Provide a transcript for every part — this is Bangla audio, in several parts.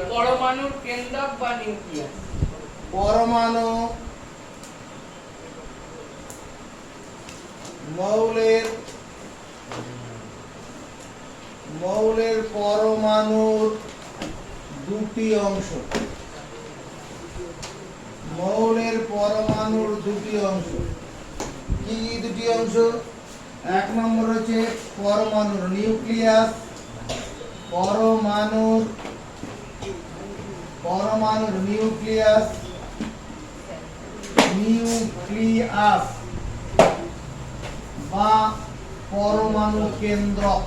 পরমাণুর কেন্দ্রক বা নিউক্লিয়াস। পরমাণু মৌলের পরমাণুর দুটি অংশ। মৌলের পরমাণুর দুটি অংশ কি দুটি অংশ? এক নম্বর হচ্ছে পরমাণুর নিউক্লিয়াস। পরমাণুর নিউক্লিয়াস বা পরমাণু কেন্দ্রক।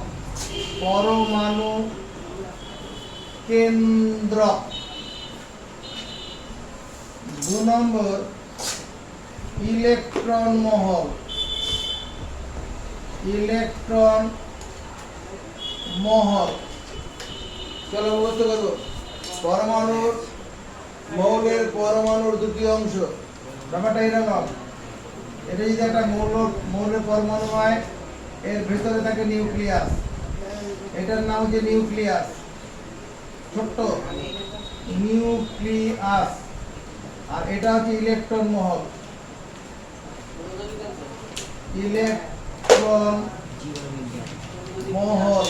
পরমাণু কেন্দ্রক। 2 নম্বর ইলেকট্রন মহল। চলো মুখস্থ করো। মৌলের পরমাণুর দুটি অংশ। ব্যাপারটা এরকম, এটা যদি একটা মৌলের পরমাণু হয়, এর ভেতরে থাকে নিউক্লিয়াস। এটার নাম হচ্ছে নিউক্লিয়াস, ছোট্ট নিউক্লিয়াস। আর এটা হচ্ছে ইলেকট্রন মহল। ইলেকট্রন মহল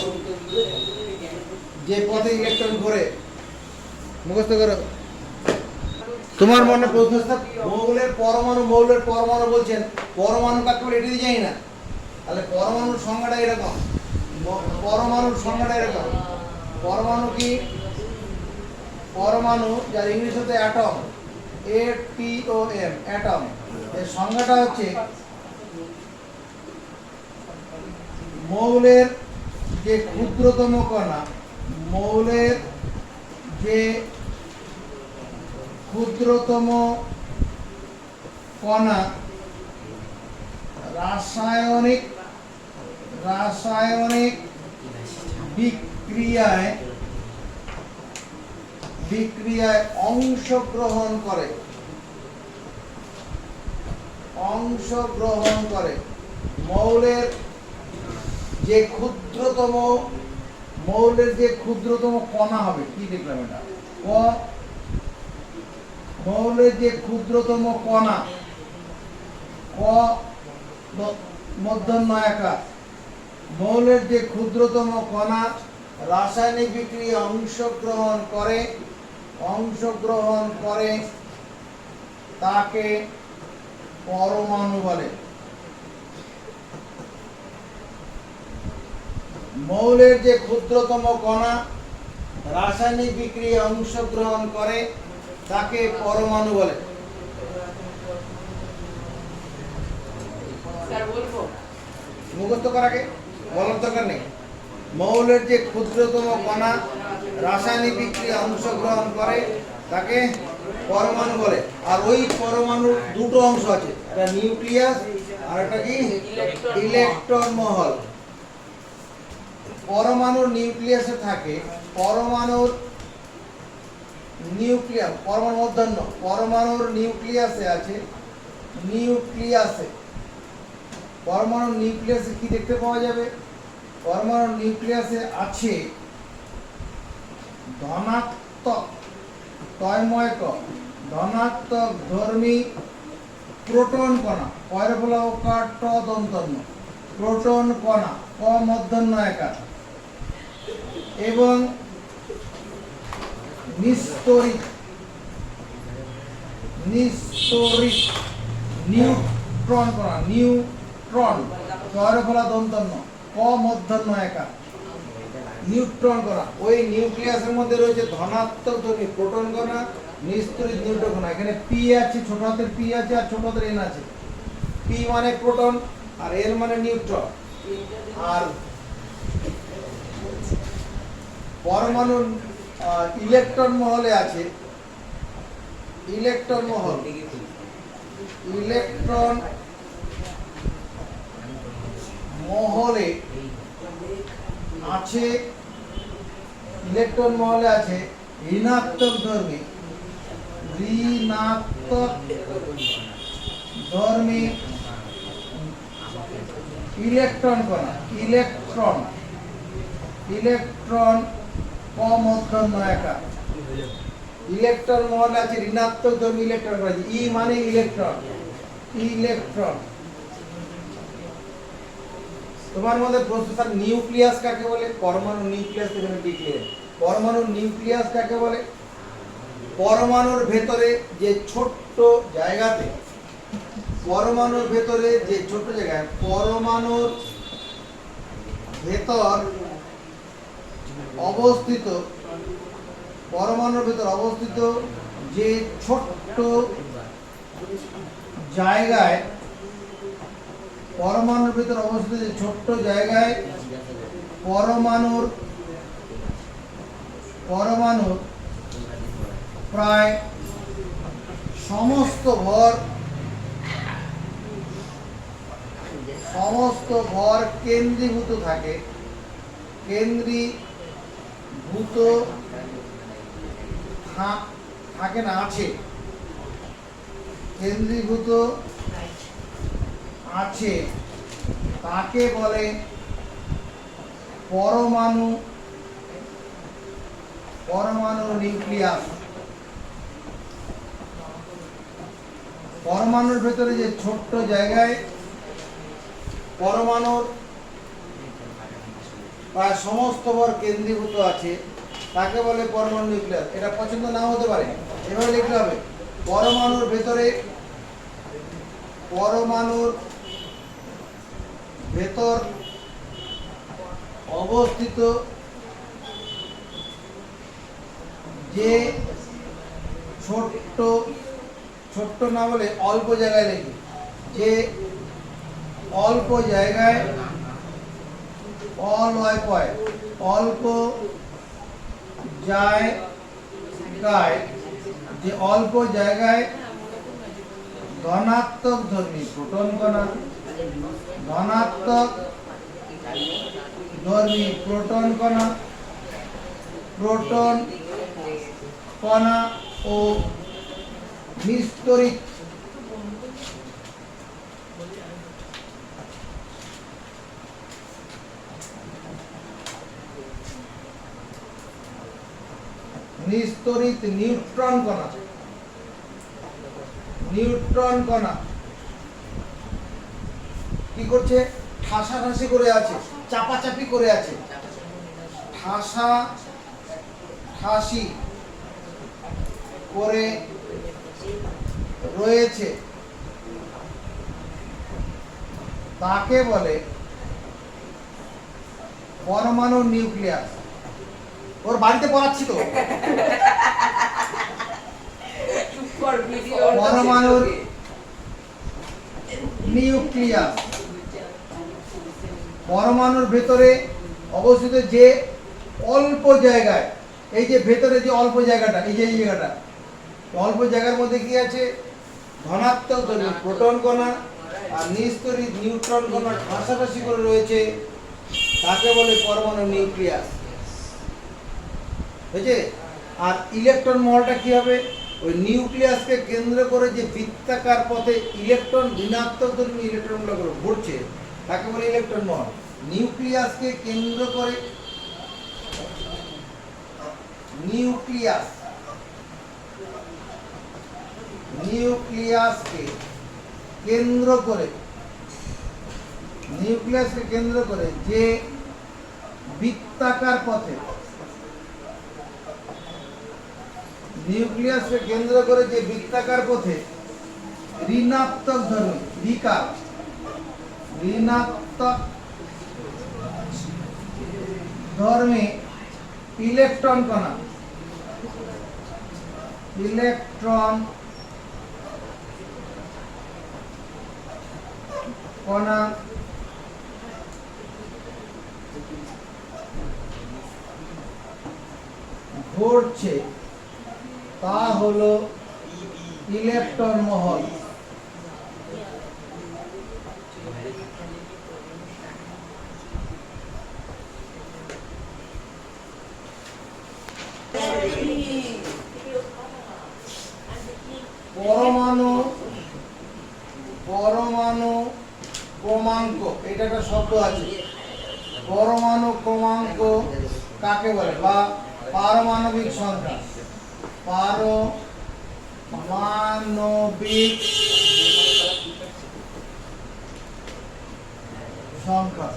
যে পথে ইলেকট্রন ঘোরে। মুখস্থ করো। তোমার মনে প্রশ্ন, মৌলের পরমাণু বলছেন, পরমাণু কাকে বলে এটা দিয়ে জানি না, তাহলে পরমাণুর সংজ্ঞাটা এরকম। পরমাণু কি? পরমাণু, যার ইংলিশ হতে অ্যাটম, ATOM, অ্যাটম। এর সংজ্ঞাটা হচ্ছে মৌলের যে ক্ষুদ্রতম কণা, রাসায়নিক বিক্রিয়ায় অংশগ্রহণ করে। মৌলের যে ক্ষুদ্রতম কণা হবে, কি দেখলাম এটা? মৌলের যে ক্ষুদ্রতম কণা, মূর্ধন্যয়াকার। মৌলের যে ক্ষুদ্রতম কণা রাসায়নিক বিক্রিয়ায় অংশগ্রহণ করে তাকে পরমাণু বলে। মৌলের যে ক্ষুদ্রতম কণা রাসায়নিক বিক্রিয়ায় অংশগ্রহণ করে তাকে পরমাণু বলে। মুখস্থ করাকে বলার দরকার নেই। মৌলের যে ক্ষুদ্রতম কণা রাসায়নিক বিক্রিয়ায় অংশগ্রহণ করে তাকে পরমাণু বলে। আর ওই পরমাণুর দুটো অংশ আছে, একটা নিউক্লিয়াস আর একটা কি? ইলেকট্রন মহল। পরমাণুর নিউক্লিয়াসে থাকে পরমাণুর নিউক্লিয়াসে আছে পরমাণুর নিউক্লিয়াসে কি দেখতে পাওয়া যাবে? পরমাণুর নিউক্লিয়াসে আছে ধনাত্মক ধর্মী প্রোটন কণা। প্রোটন কণা মূর্ধন্যয়াকার এবং নিস্তড়িত নিউট্রন কণা। মূর্ধন্যয়াকার নিউট্রন কণা। ওই নিউক্লিয়াসের মধ্যে রয়েছে ধনাত্মক ধর্মী প্রোটন কণা, নিস্তড়িত নিউট্রন কণা। এখানে পি আছে, ছোট হাতের পি আছে আর ছোট হাতের এন আছে। পি মানে প্রোটন আর এন মানে নিউট্রন। আর পরমাণু ইলেকট্রন মহলে আছে ইলেকট্রন মহলে আছে ঋণাত্মক ধর্মী ইলেকট্রন কণা। ইলেকট্রন অমূর্ধন্যয়াকার। ইলেকট্রন মহলে আছে ঋণাত্মক ধর্মী ইলেকট্রন আছে। ই মানে ইলেকট্রন, ইলেকট্রন। তোমার মধ্যে প্রশ্ন থাকে নিউক্লিয়াস কাকে বলে? পরমাণু নিউক্লিয়াস এখানে ডিক্লেয়ার। পরমাণু নিউক্লিয়াস কাকে বলে? পরমাণুর ভেতরে যে ছোট্ট জায়গাতে, পরমাণুর ভেতরে যে ছোট্ট জায়গায়, পরমাণুর ভেতর অবস্থিত, পরমাণুর ভেতর অবস্থিত যে ছোট্ট জায়গায়, পরমাণুর ভেতর অবস্থিত যে ছোট্ট জায়গায় পরমাণুর প্রায় সমস্ত ভর কেন্দ্রীভূত থাকে, কেন্দ্রীভূত থাকে না, আছে, কেন্দ্রীভূত আছে, তাকে বলে পরমাণু, পরমাণু নিউক্লিয়াস। পরমাণুর ভেতরে যে ছোট্ট জায়গায় পরমাণুর প্রায় সমস্ত ভর কেন্দ্রীভূত আছে তাকে বলে পরমাণু নিউক্লিয়াস। এটা পছন্দ নাও হতে পারে, এভাবে লিখতে হবে। পরমাণুর ভেতরে, পরমাণুর ভেতর অবস্থিত যে ছোট্ট, ছোট্ট না বলে অল্প জায়গায় লিখি, যে অল্প জায়গায়, অল্প জায়গায়, যে অল্প জায়গায় ধনাত্মক ধর্মী প্রোটন কণা, ধনাত্মক ধর্মী প্রোটন কণা, প্রোটন কণা ও নিস্তরিত নিউট্রন কণা, নিউট্রন কণা কি করছে? ঠাসাঠাসি করে আছে, চাপাচাপি করে আছে, ঠাসাঠাসি করে রয়েছে, তাকে বলে পরমাণু নিউক্লিয়াস। ওর বাড়িতে পড়াচ্ছি তো। পরমাণুর নিউক্লিয়াস, পরমাণুর ভেতরে অবস্থিত যে অল্প জায়গায়, এই যে ভেতরে যে অল্প জায়গাটা, এই যে জায়গাটা, অল্প জায়গার মধ্যে কি আছে? ধনাত্মক ধর্মী প্রোটন কণা আর নিস্তরিত নিউট্রন কণা ঠাসাঠাসি করে রয়েছে, তাকে বলে পরমাণু নিউক্লিয়াস। বুঝছে? আর ইলেকট্রন মহলটা কি হবে? ওই নিউক্লিয়াসকে কেন্দ্র করে যে বৃত্তাকার পথে ইলেকট্রন, ঋণাত্মক ধর্মী ইলেকট্রনগুলো ঘুরছে, তাকে বলে ইলেকট্রন মহল। নিউক্লিয়াসকে কেন্দ্র করে, নিউক্লিয়াসকে কেন্দ্র করে যে বৃত্তাকার পথে, নিউক্লিয়াসকে কেন্দ্র করে যে বৃত্তাকার পথে ঋণাত্মক ধর্মী, বিকার, ঋণাত্মক ধর্মী ইলেকট্রন কণা, ইলেকট্রন কণা ঘটছে, তা হলো ইলেকট্রন মহল। পরমাণু, পরমাণু ক্রমাঙ্ক, এটা একটা শব্দ আছে। পরমাণু ক্রমাঙ্ক কাকে বলে? বা পারমাণবিক সংখ্যা, পারমাণবিক সংখ্যা।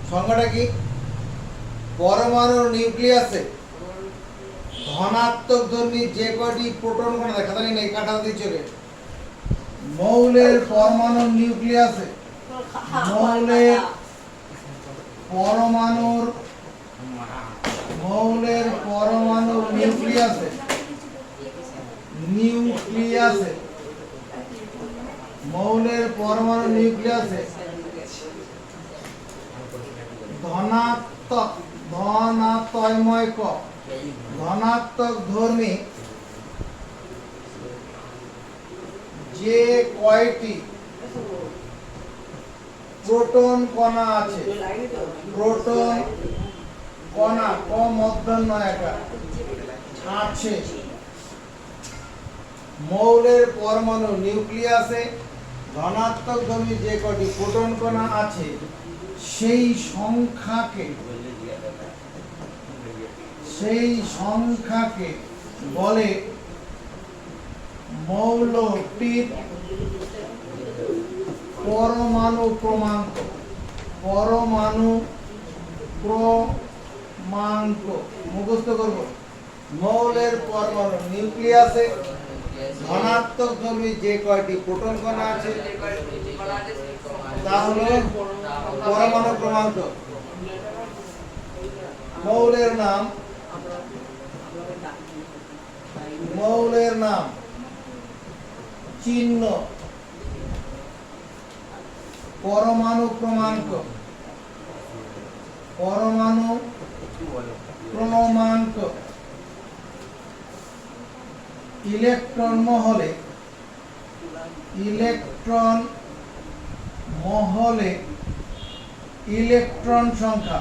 সংখ্যাটা কি? পরমাণুর নিউক্লিয়াসে ধনাত্মক ধর্মী যে কয়টি প্রোটন কণা দেখা জানি নেই কাটা দিচ্ছে মৌলের পরমাণুর নিউক্লিয়াসে মৌলের পরমাণুর নিউক্লিয়াসে মৌলের পরমাণু নিউক্লিয়াসে ধনাত্মক ধর্মী যে কয়টি প্রোটন কণা আছে, প্রোটন কণা আছে মৌলের পরমাণু নিউক্লিয়াসে ধনাত্মক ধর্মী যে কয়টি প্রোটন কণা আছে সেই সংখ্যাকে বলে মৌলটির পরমাণু ক্রমাঙ্ক। মুখস্থ করব। মৌলের পরমাণু নিউক্লিয়াসে ধনাত্মক ধর্মী যে কয়টি প্রোটন কণা আছে তা হলো পরমাণু ক্রমাঙ্ক। মৌলের নাম চিহ্ন পরমাণু ক্রমাঙ্ক ইলেকট্রন মহলে ইলেকট্রন সংখ্যা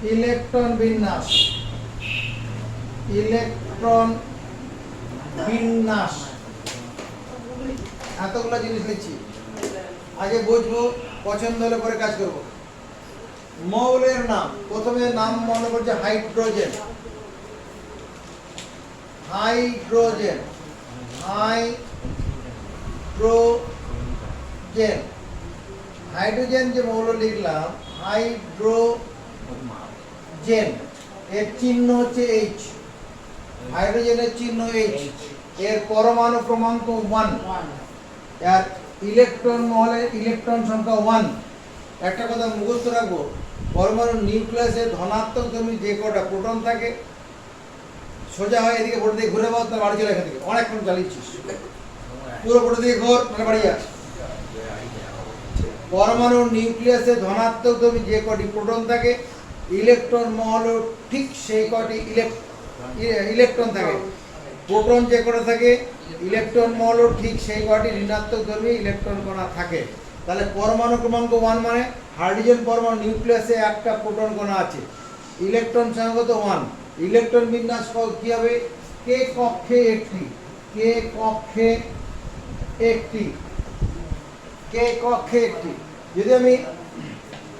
ইলেকট্রন বিন্যাস এতগুলো জিনিস লিখছি। আগে বুঝবো, পছন্দ হলে পরে কাজ করব। মৌলের নাম, প্রথমে নাম মনে করছে হাইড্রোজেন। হাইড্রোজেন যে মৌল লিখলাম হাইড্রোজেন, এর চিহ্ন হচ্ছে এইচ। হাইড্রোজেনের চিহ্ন এইচ, এর পরমাণু ক্রমাঙ্ক 1, আর ইলেকট্রন মহলে ইলেকট্রন সংখ্যা 1। একটা কথা মুখস্থ রাখবো, পরমাণুর নিউক্লিয়াসে ধনাত্মক ধর্মী যে কটা প্রোটন থাকে, সোজা হয় এদিকে বোর্ড দিয়ে ঘুরে পাও, তার বাড়ি চলে এখান থেকে। অনেকক্ষণ চালিয়েছিস, পুরো বোর্ড দিয়ে ঘোর, মানে বাড়ি আস। পরমাণুর নিউক্লিয়াসে ধনাত্মক ধর্মী যে কটি প্রোটন থাকে, ইলেকট্রন মহলেও ঠিক সেই কটি ইলেকট্রন থাকে। প্রোটন যে কটা থাকে, ইলেকট্রন মহলেও ঠিক সেই কটি ঋণাত্মক ধর্মী ইলেকট্রন কণা থাকে। তাহলে পরমাণু ক্রমাঙ্ক 1 মানে হাইড্রোজেন পরমাণু নিউক্লিয়াসে একটা প্রোটন কণা আছে, ইলেকট্রন সংখ্যা তো 1। ইলেকট্রন বিন্যাস কি হবে? কে কক্ষে একটি। যদি আমি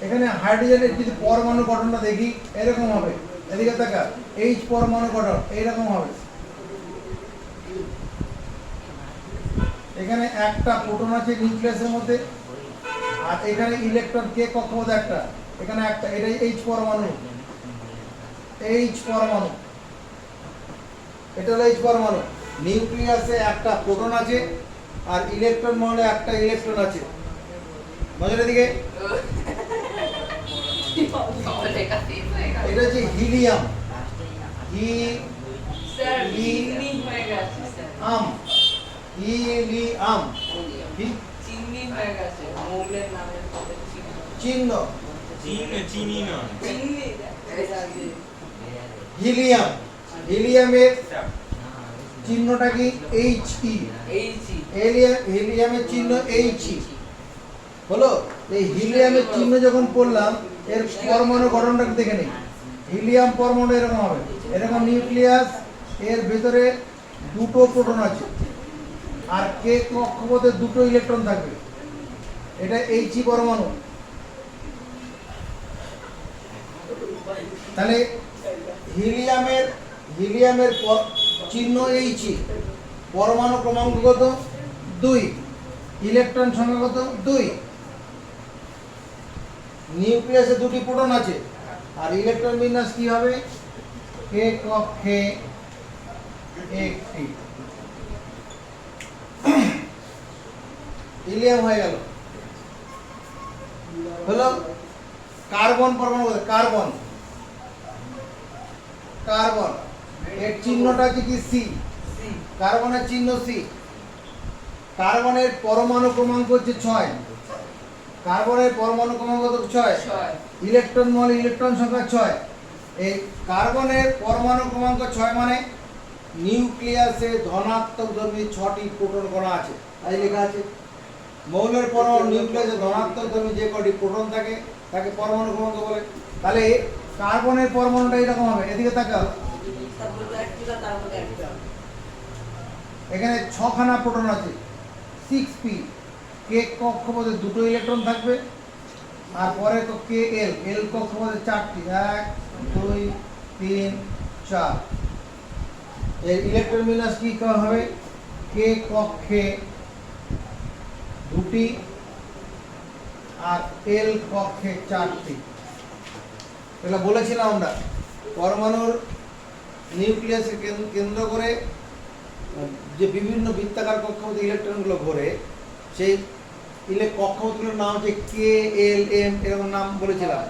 এখানে হাইড্রোজেনের যদি পরমাণু গঠনটা দেখি, এরকম হবে। এদিকে তাকা, এইচ পরমাণু গঠন এইরকম হবে। এখানে একটা প্রোটন আছে নিউক্লিয়াসের মধ্যে, আর এখানে ইলেকট্রন কে কক্ষপথে একটা, এখানে একটা, এটাই এইচ পরমাণু। এটা হলো এইচ পরমাণু। নিউক্লিয়াসে একটা প্রোটন আছে, আর ইলেকট্রন মহলে একটা ইলেকট্রন আছে। নজরের দিকে, এটা হচ্ছে হিলিয়াম। চিহ্ন হিলিয়ামের চিহ্নটা কি? হিলিয়ামের চিহ্ন এইচই হলো। এই হিলিয়ামের চিহ্ন যখন পড়লাম, এর পরমাণু গঠনটা দেখে নেই। হিলিয়াম পরমাণু এরকম হবে, এরকম নিউক্লিয়াস, এর ভেতরে দুটো প্রোটন আছে, আর কে কক্ষপথে দুটো ইলেকট্রন থাকবে। এটা এইচই পরমাণু। তাহলে হিলিয়ামের চিহ্ন H, পরমাণু ক্রমাঙ্ক কত 2, ইলেকট্রন সংখ্যা কত 2, নিউক্লিয়াসে দুটি প্রোটন আছে আর ইলেকট্রন বিন্যাস কি হবে k কক্ষে একটি। হিলিয়াম হয়ে গেল। হলো কার্বন পরমাণু, কার্বন এর চিহ্নটা হচ্ছে কি C, কার্বনের চিহ্ন C। কার্বনের পরমাণু ক্রমাঙ্ক হচ্ছে 6, কার্বনের পরমাণু ক্রমাঙ্ক কত 6, ইলেকট্রন মল ইলেকট্রন সংখ্যা 6। এই কার্বনের পরমাণু ক্রমাঙ্ক 6 মানে নিউক্লিয়াসে ধনাত্মক ধর্মী 6টি প্রোটন কণা আছে, তাই লেখা আছে। মৌলের পরমাণু নিউক্লিয়াসে ধনাত্মক ধর্মী যে কটি প্রোটন থাকে তাকে পরমাণু ক্রমাঙ্ক বলে। তাহলে কার্বনের পরমাণুটা এরকম হবে, এদিকে তাকাও, এখানে 6খানা প্রোটন আছে 6p, k কক্ষপথে দুটো ইলেকট্রন থাকবে আর পরে তো kl, l কক্ষপথে 4টি, 1 2 3 4। এর ইলেকট্রন বিন্যাস কি হবে k কক্ষে দুটি আর l কক্ষে 4টি। এটা বলেছিলাম আমরা পরমাণুর নিউক্লিয়াসকে কেন্দ্র করে যে বিভিন্ন বৃত্তাকার কক্ষপথে ইলেকট্রনগুলো ঘোরে, সেই কক্ষপথগুলোর নাম হচ্ছে KLM, এরকম নাম বলেছিলাম।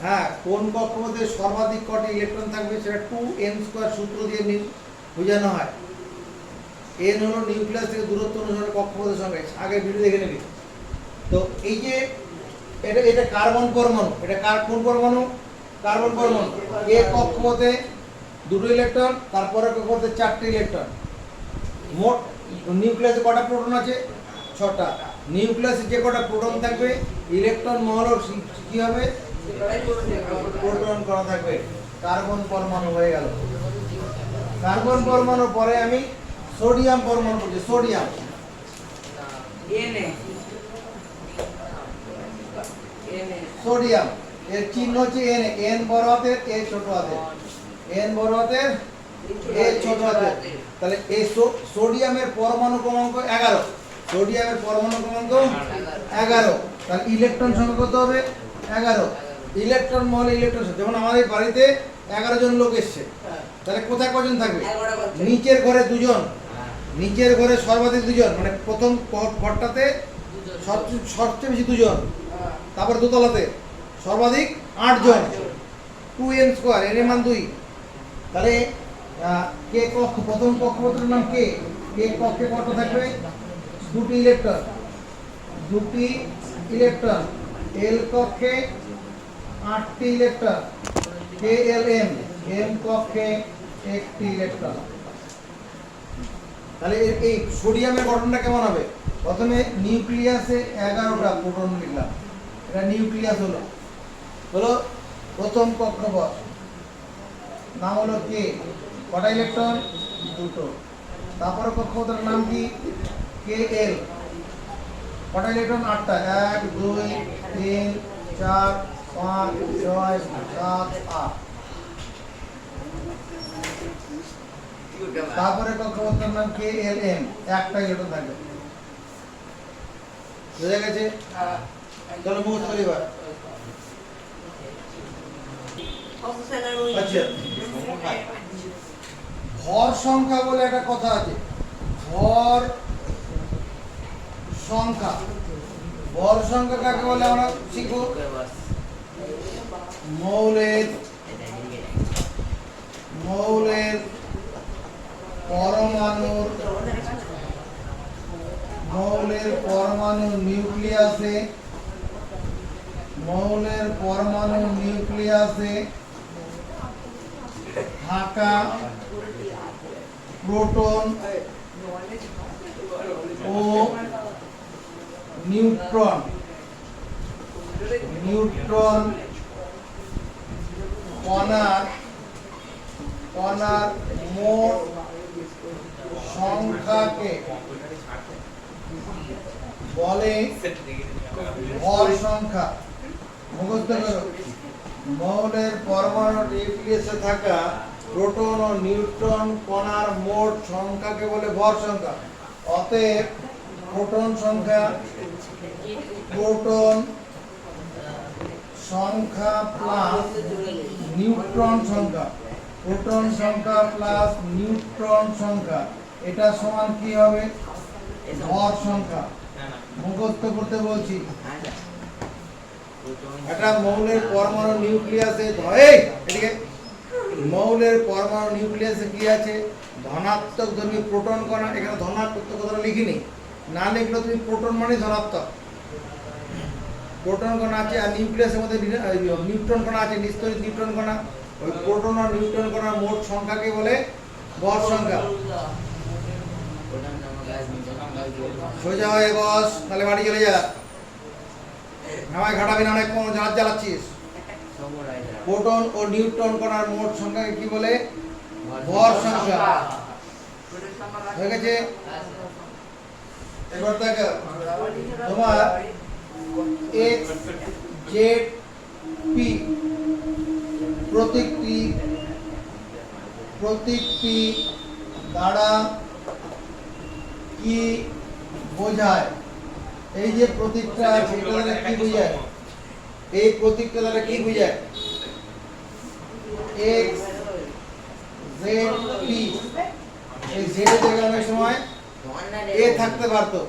হ্যাঁ, কোন কক্ষপথে সর্বাধিক কটি ইলেকট্রন থাকবে সেটা 2n² সূত্র দিয়ে বোঝানো হয়। n হলো নিউক্লিয়াস থেকে দূরত্ব অনুসারে কক্ষপথের সংখ্যা, আগে ভিডিও দেখে নেবে। তো এই যে এটা কার্বন পরমাণু, এটা কোন পরমাণু, কার্বন পরমাণু। k কক্ষপথে দুটো ইলেকট্রন, তারপরে কক্ষপথে 4টি ইলেকট্রন। মোট নিউক্লিয়াসে কটা প্রোটন আছে 6টা। নিউক্লিয়াসে যে কটা প্রোটন থাকবে ইলেকট্রন মহল কি হবে প্রোটন করা থাকবে। কার্বন পরমাণু হয়ে গেল। কার্বন পরমাণু পরে আমি সোডিয়াম পরমাণু বলছি, সোডিয়াম সোডিয়াম এর চিহ্ন হচ্ছে n বড় হাতের a ছোট হাতের, n বড় হাতের a ছোট হাতের। তাহলে এই সোডিয়ামের পরমাণু ক্রমাঙ্ক 11, সোডিয়ামের পরমাণু ক্রমাঙ্ক 11। তাহলে ইলেকট্রন সংখ্যা কত হবে 11। ইলেকট্রন মল ইলেকট্রন, যেমন আমাদের বাড়িতে 11 জন লোক এসছে, তাহলে কোথায় কজন থাকবে, নিচের ঘরে 2 জন, নিচের ঘরে সর্বাধিক 2 জন, মানে প্রথম ঘরটাতে সবচেয়ে বেশি 2 জন, তারপর দোতলাতে সর্বাধিক 8 জন, 2n², এর মান 2। তাহলে কে কক্ষ, প্রথম কক্ষপথের নাম কে কক্ষে কত থাকবে 2টি ইলেকট্রন, 2টি ইলেকট্রন। l কক্ষে 8টি ইলেকট্রন, KLM, m কক্ষে 1টি ইলেকট্রন। তাহলে এই সোডিয়ামের গঠনটা কেমন হবে, প্রথমে নিউক্লিয়াসে 11টা প্রোটন লিখলাম, এটা নিউক্লিয়াস হলো প্রথম কক্ষপথ, নাম হলো K, কটা ইলেকট্রন 2টো। তারপরে কক্ষপথের নাম কি KL, কটা ইলেকট্রন 8টা, 1 2 3 4 5 6 7 8। তারপরে কক্ষপথের নাম KLM, একটা ইলেকট্রন থাকবে। বুঝা গেছে? চলো মুখস্থ করি এবার। আচ্ছা, ভর সংখ্যা বলে একটা কথা আছে, ভর সংখ্যা। ভর সংখ্যা কাকে বলে আমরা শিখব। মৌলের পরমাণুর নিউক্লিয়াসে থাকা প্রোটন ও নিউট্রন কণার মোট সংখ্যাকে বলে ভর সংখ্যা। মুখস্থ করো, মৌলের পরমাণু নিউক্লিয়াসে থাকা প্রোটন ও নিউট্রন কণার মোট সংখ্যাকে বলে ভর সংখ্যা। অতএব প্রোটন সংখ্যা প্লাস নিউট্রন সংখ্যা, প্রোটন সংখ্যা প্লাস নিউট্রন সংখ্যা, এটা সমান কি হবে? ভর সংখ্যা। মুখস্থ করতে বলছি। একটা মৌলের পরমাণু নিউক্লিয়াসে এদিকে মৌলের পরমাণু নিউক্লিয়াসে কি আছে? ধনাত্মক ধর্মী প্রোটন কণা। এখানে ধনাত্মক কথাটা লিখিনি, না লিখলে তুমি প্রোটন মানে ধনাত্মক। প্রোটন কণা আছে আর নিউক্লিয়াসের মধ্যে নিউট্রন কণা আছে, নিস্তরিত নিউট্রন কণা। ওই প্রোটন আর নিউট্রন কণার মোট সংখ্যাকে বলে ভর সংখ্যা। সোজা হয়ে বস, তাহলে বাড়ি চলে যা। আমায় ঘাটাবি না, অনেক কোনো জাহাজ চালাচ্ছিস। প্রোটন ও নিউট্রন কণার মোট সংখ্যাকে কি বলে? ভর সংখ্যা। হয়ে গেছে? এবার দেখো তোমার x z p প্রতীকটি দ্বারা কি বোঝায়? এই যে প্রতীকটা আছে এটা দ্বারা কি বোঝায়? এই প্রতীকটা দ্বারা কি বোঝায়? x z p। এই z এর জায়গায় অনেক সময় a থাকতে পারতো,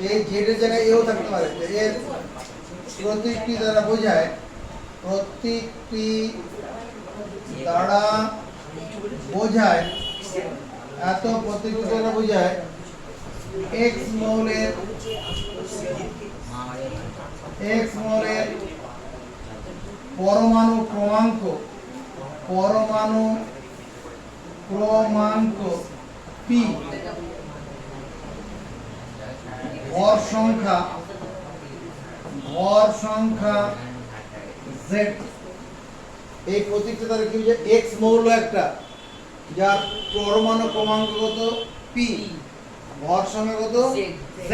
এই z এর জায়গায় এও থাকতে পারে। এর প্রতীকটি দ্বারা বোঝায়, প্রতীকটি দ্বারা বোঝায়, এত প্রতীকটি দ্বারা বোঝায় x মৌলের পরমাণু ক্রমাঙ্ক p, ভর সংখ্যা z। এই প্রতীকটা দ্বারা কি বোঝায়? x মৌল একটা যার পরমাণু ক্রমাঙ্ক কত? p, ভর সংখ্যা কত? z।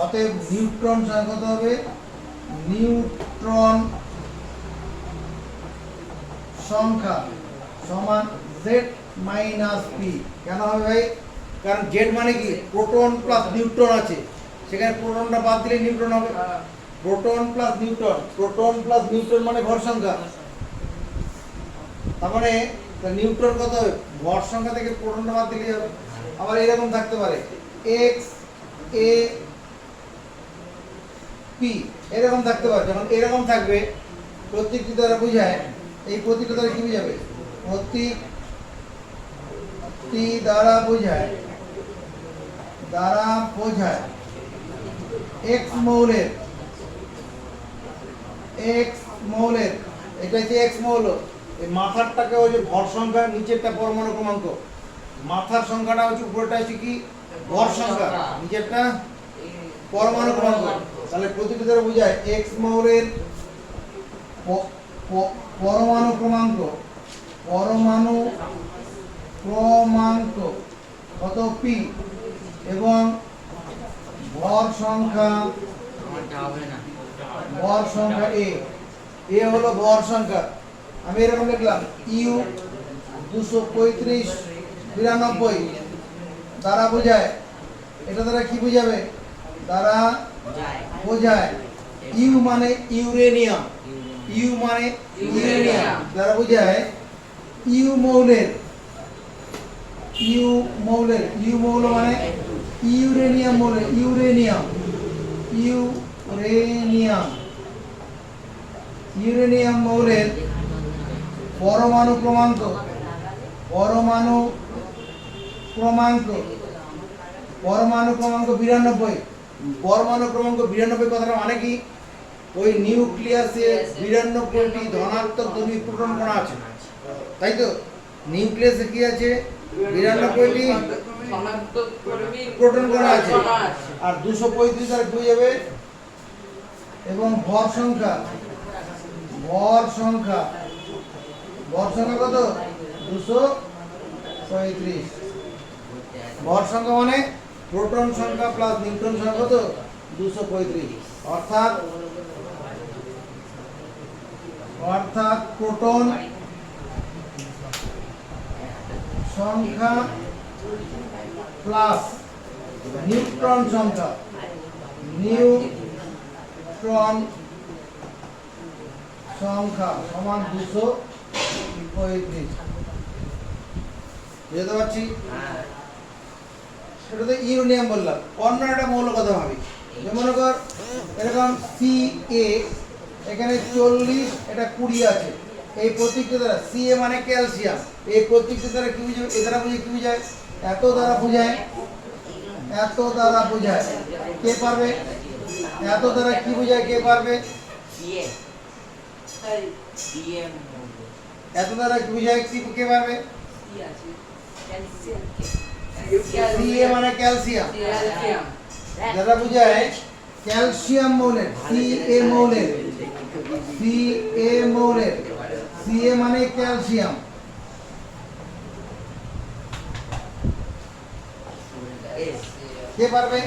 অতএব নিউট্রন সংখ্যা কত হবে? নিউট্রন সংখ্যা সমান z মাইনাস p। কেন হবে ভাই? কারণ z মানে কি? প্রোটন প্লাস নিউট্রন আছে, সেখানে প্রোটনটা বাদ দিলে নিউট্রন হবে। প্রোটন প্লাস নিউট্রন মানে ভর সংখ্যা। তার মানে নিউট্রন কত হবে? ভর সংখ্যা থেকে প্রোটনটা বাদ দিলে হবে। আবার এরকম থাকতে পারে x a p, এরকম থাকতে পারে। যখন এরকম থাকবে প্রতীকটি দ্বারা বোঝায়, এই প্রতীকটি দ্বারা কি বোঝাবে? প্রতীকটি দ্বারা বোঝায় x মৌলের এটা হচ্ছে x মৌল। এই মাথারটাকে ওই যে ভর সংখ্যা, নিচেরটা পরমাণু ক্রমাঙ্ক। মাথার সংখ্যাটা হচ্ছে, উপরটা হচ্ছে কি? ভর সংখ্যা, নিচেরটা পরমাণু ক্রমাঙ্ক। তাহলে প্রতীকটি দ্বারা বোঝায় x মৌলের পরমাণু ক্রমাঙ্ক কত? p, এবং ভর সংখ্যা a। এ হলো ভর সংখ্যা। আমি এরকম লিখলাম u 235 দ্বারা বোঝায়। এটা দ্বারা কি বোঝাবে? দ্বারা বোঝায় ইউ মানে ইউরেনিয়াম, দ্বারা বোঝায় ইউ মৌল মানে ইউরেনিয়াম মৌলের পরমাণু ক্রমাঙ্ক 92। পরমাণু ক্রমাঙ্ক 92 কথাটা মানে কি? ওই নিউক্লিয়াসে 92টি ধনাত্মক ধর্মী প্রোটন কণা আছে, তাই তো? নিউক্লিয়াসে কি আছে? 92টি প্রোটন কণা আছে, আর 235 দ্বারা কি হয়ে যাবে? এবং ভর সংখ্যা কত? 235। ভর সংখ্যা মানে প্রোটন সংখ্যা প্লাস নিউট্রন সংখ্যা কত? 235। অর্থাৎ অর্থাৎ প্রোটন সংখ্যা প্লাস নিউট্রন সংখ্যা, নিউট্রন সংখ্যা সমান 235। বুঝতে পারছি? সেটা তো ইউরেনিয়াম বললাম। অন্য একটা মৌল কথা ভাবি, যে মনে কর এরকম Ca, এখানে 40, এটা 20 আছে। এই প্রতীকটা দ্বারা Ca মানে ক্যালসিয়াম, এই প্রতীকটা দ্বারা কি বুঝায়? এ দ্বারা বুঝে কি বুঝায়? এত দ্বারা বুঝায়, এত দ্বারা বুঝায়। কে পারবে? এত দ্বারা কি বুঝায়? কে পারবে? এত দ্বারা কি বুঝায়? কে পারবে? Ca মানে ক্যালসিয়াম, যারা বুঝায় ক্যালসিয়াম মৌলের, Ca মৌলের, Ca মৌলের, Ca মানে ক্যালসিয়াম। কে পারবে?